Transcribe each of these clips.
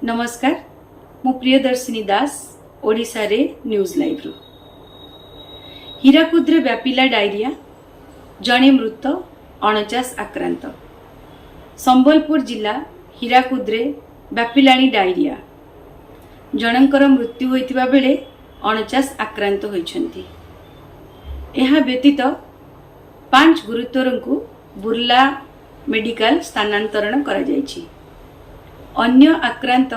नमस्कार मु प्रियदर्शिनी दास ओडिशा रे न्यूज लाइव रू हीराकुद रे व्यापिला डायरिया जणे मृत 49 आक्रांत संबलपुर जिला हीराकुद रे व्यापिलाणी डायरिया जनकर मृत्यु होइतिबा बेले 49 आक्रांत होइछंती। एहा व्यतीत 5 गुरुतरंकु बुर्ला मेडिकल स्थानांतरण करा जायछि। अन्य आक्रांत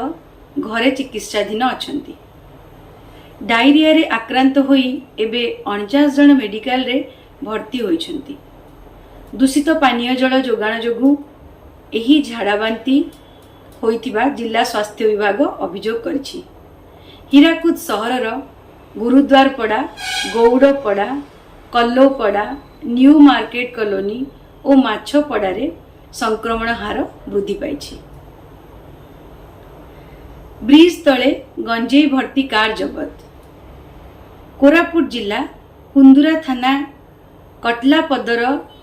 घरे चिकित्साधीन अछंती। डायरिया रे आक्रांत होई एबे 49 जन मेडिकल रे भर्ती होइछंती। दूषित पानीय जल जोगाण जोगु एही झाड़ाबांती होइतिबा जिला स्वास्थ्य विभाग अभियोग करछि। हीराकुद सहरर गुरुद्वारपड़ा, गौड़पड़ा, कल्लोपड़ा, न्यू मार्केट कॉलोनी और माछपड़ा रे संक्रमण हार वृद्धि पाइछि। ब्रिज तले गंजेई भर्ती कार जबत। कोरापुट जिला कुंदुरा थाना कटलापदर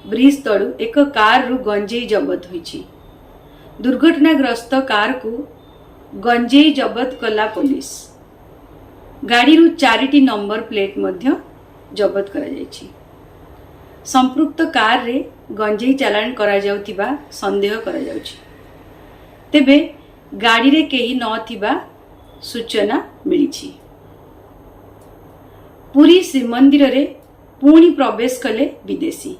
ब्रिज तलु एक कार रु गंजेई जबत होइछि। दुर्घटनाग्रस्त कार को गंजेई जबत कला पुलिस। गाड़ी रु 4टी नंबर प्लेट मध्य जबत करा जायछि। संपृक्त कार रे गंजेई चालान करा जाउतिबा संदेह करा जाउछि। तेबे गाड़ी रे केही नथिबा सूचना मिलिछि। पुरी श्रीमंदिर रे पुणी प्रवेश कले विदेशी।